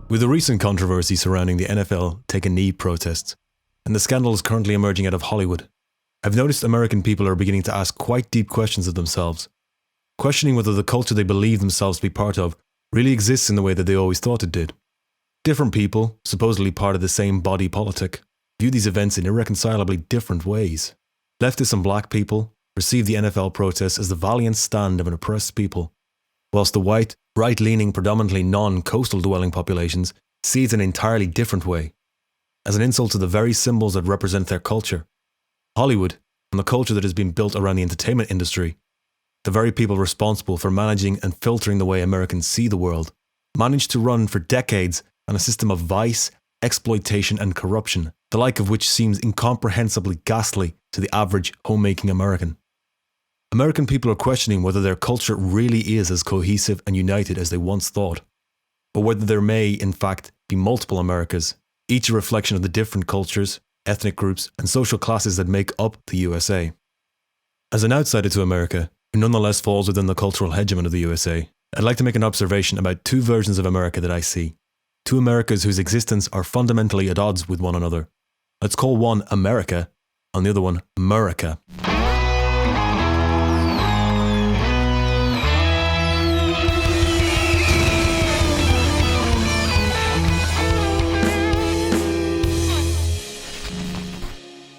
With the recent controversy surrounding the NFL take a knee protests, and the scandals currently emerging out of Hollywood, I've noticed American people are beginning to ask quite deep questions of themselves, questioning whether the culture they believe themselves to be part of really exists in the way that they always thought it did. Different people, supposedly part of the same body politic, view these events in irreconcilably different ways. Leftists and black people perceive the NFL protests as the valiant stand of an oppressed people, whilst the white, right-leaning, predominantly non-coastal dwelling populations see it an entirely different way, as an insult to the very symbols that represent their culture. Hollywood, and the culture that has been built around the entertainment industry, the very people responsible for managing and filtering the way Americans see the world, managed to run for decades on a system of vice, exploitation and corruption, the like of which seems incomprehensibly ghastly to the average homemaking American. American people are questioning whether their culture really is as cohesive and united as they once thought, or whether there may, in fact, be multiple Americas, each a reflection of the different cultures, ethnic groups, and social classes that make up the USA. As an outsider to America, who nonetheless falls within the cultural hegemon of the USA, I'd like to make an observation about two versions of America that I see. Two Americas whose existence are fundamentally at odds with one another. Let's call one America, and the other one Murica.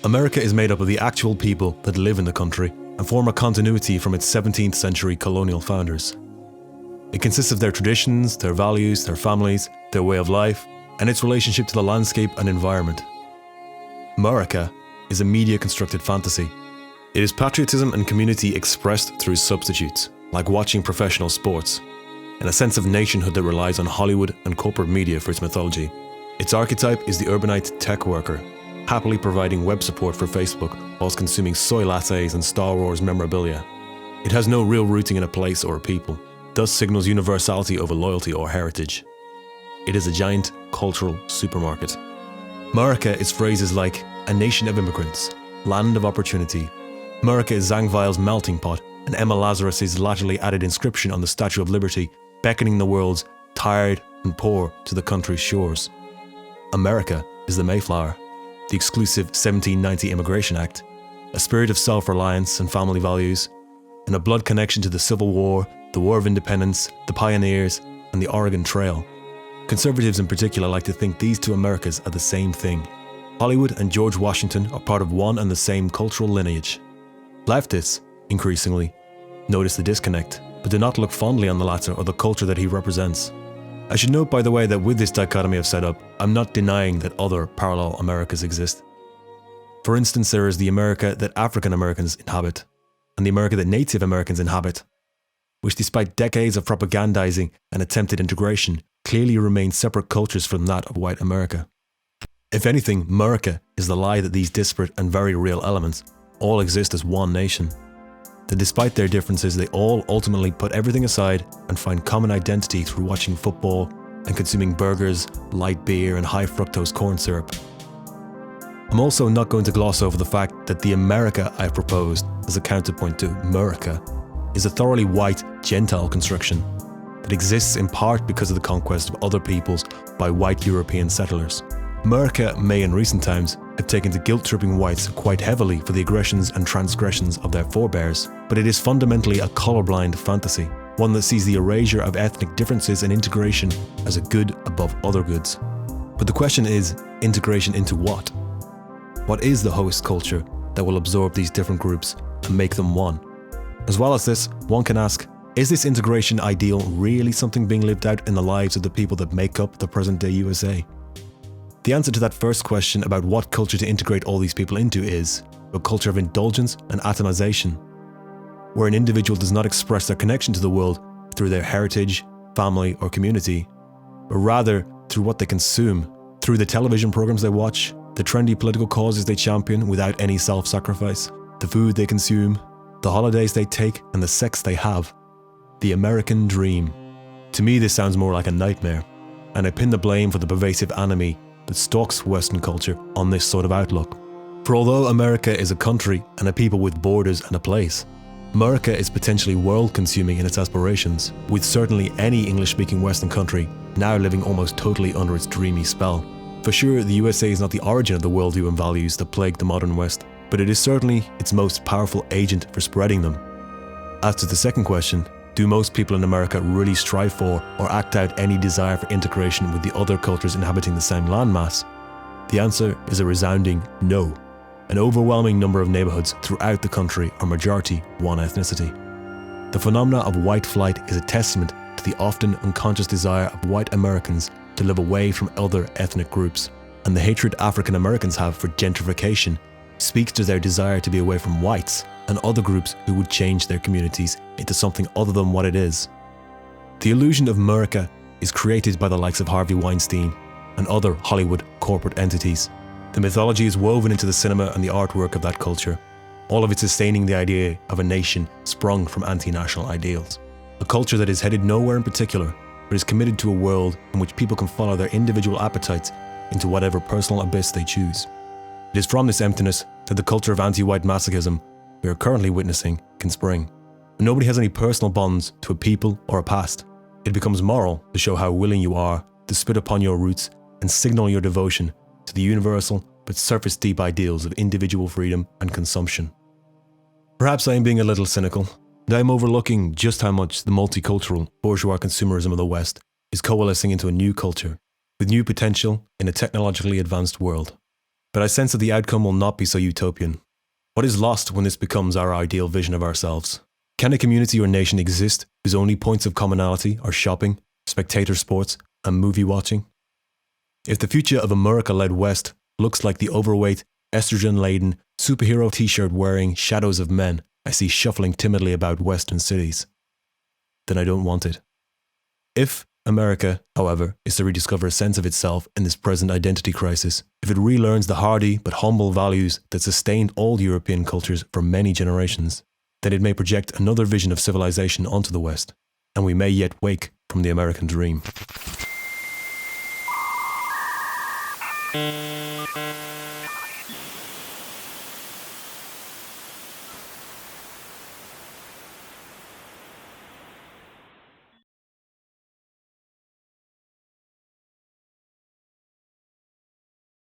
America is made up of the actual people that live in the country and form a continuity from its 17th century colonial founders. It consists of their traditions, their values, their families, their way of life, and its relationship to the landscape and environment. Murica is a media-constructed fantasy. It is patriotism and community expressed through substitutes, like watching professional sports, and a sense of nationhood that relies on Hollywood and corporate media for its mythology. Its archetype is the urbanite tech worker, happily providing web support for Facebook whilst consuming soy lattes and Star Wars memorabilia. It has no real rooting in a place or a people, thus signals universality over loyalty or heritage. It is a giant cultural supermarket. Murica is phrases like a nation of immigrants, land of opportunity. Murica is Zangweil's melting pot and Emma Lazarus's latterly added inscription on the Statue of Liberty, beckoning the world's tired and poor to the country's shores. America is the Mayflower, the exclusive 1790 Immigration Act, a spirit of self-reliance and family values, and a blood connection to the Civil War, the War of Independence, the pioneers, and the Oregon Trail. Conservatives in particular like to think these two Americas are the same thing. Hollywood and George Washington are part of one and the same cultural lineage. Leftists, increasingly, notice the disconnect, but do not look fondly on the latter or the culture that he represents. I should note, by the way, that with this dichotomy I've set up, I'm not denying that other parallel Americas exist. For instance, there is the America that African Americans inhabit, and the America that Native Americans inhabit, which despite decades of propagandizing and attempted integration, clearly remain separate cultures from that of white America. If anything, Murica is the lie that these disparate and very real elements all exist as one nation. That despite their differences, they all ultimately put everything aside and find common identity through watching football and consuming burgers, light beer, and high fructose corn syrup. I'm also not going to gloss over the fact that the America I've proposed as a counterpoint to Murica is a thoroughly white Gentile construction that exists in part because of the conquest of other peoples by white European settlers. Murica may in recent times have taken to guilt-tripping whites quite heavily for the aggressions and transgressions of their forebears, but it is fundamentally a colorblind fantasy, one that sees the erasure of ethnic differences and integration as a good above other goods. But the question is, integration into what? What is the host culture that will absorb these different groups and make them one? As well as this, one can ask, is this integration ideal really something being lived out in the lives of the people that make up the present-day USA? The answer to that first question about what culture to integrate all these people into is a culture of indulgence and atomization, where an individual does not express their connection to the world through their heritage, family, or community, but rather through what they consume, through the television programs they watch, the trendy political causes they champion without any self-sacrifice, the food they consume, the holidays they take, and the sex they have. The American dream. To me, this sounds more like a nightmare, and I pin the blame for the pervasive enemy that stalks Western culture on this sort of outlook. For although America is a country and a people with borders and a place, America is potentially world-consuming in its aspirations, with certainly any English-speaking Western country now living almost totally under its dreamy spell. For sure, the USA is not the origin of the worldview and values that plague the modern West, but it is certainly its most powerful agent for spreading them. As to the second question, do most people in America really strive for or act out any desire for integration with the other cultures inhabiting the same landmass? The answer is a resounding no. An overwhelming number of neighborhoods throughout the country are majority one ethnicity. The phenomena of white flight is a testament to the often unconscious desire of white Americans to live away from other ethnic groups, and the hatred African Americans have for gentrification speaks to their desire to be away from whites and other groups who would change their communities into something other than what it is. The illusion of America is created by the likes of Harvey Weinstein and other Hollywood corporate entities. The mythology is woven into the cinema and the artwork of that culture, all of it sustaining the idea of a nation sprung from anti-national ideals. A culture that is headed nowhere in particular, but is committed to a world in which people can follow their individual appetites into whatever personal abyss they choose. It is from this emptiness that the culture of anti-white masochism we are currently witnessing can spring. When nobody has any personal bonds to a people or a past, it becomes moral to show how willing you are to spit upon your roots and signal your devotion to the universal but surface-deep ideals of individual freedom and consumption. Perhaps I am being a little cynical, and I am overlooking just how much the multicultural bourgeois consumerism of the West is coalescing into a new culture, with new potential in a technologically advanced world. But I sense that the outcome will not be so utopian. What is lost when this becomes our ideal vision of ourselves? Can a community or nation exist whose only points of commonality are shopping, spectator sports, and movie watching? If the future of America-led West looks like the overweight, estrogen-laden, superhero t-shirt wearing shadows of men I see shuffling timidly about Western cities, then I don't want it. If America, however, is to rediscover a sense of itself in this present identity crisis, if it relearns the hardy but humble values that sustained all European cultures for many generations, then it may project another vision of civilization onto the West, and we may yet wake from the American dream.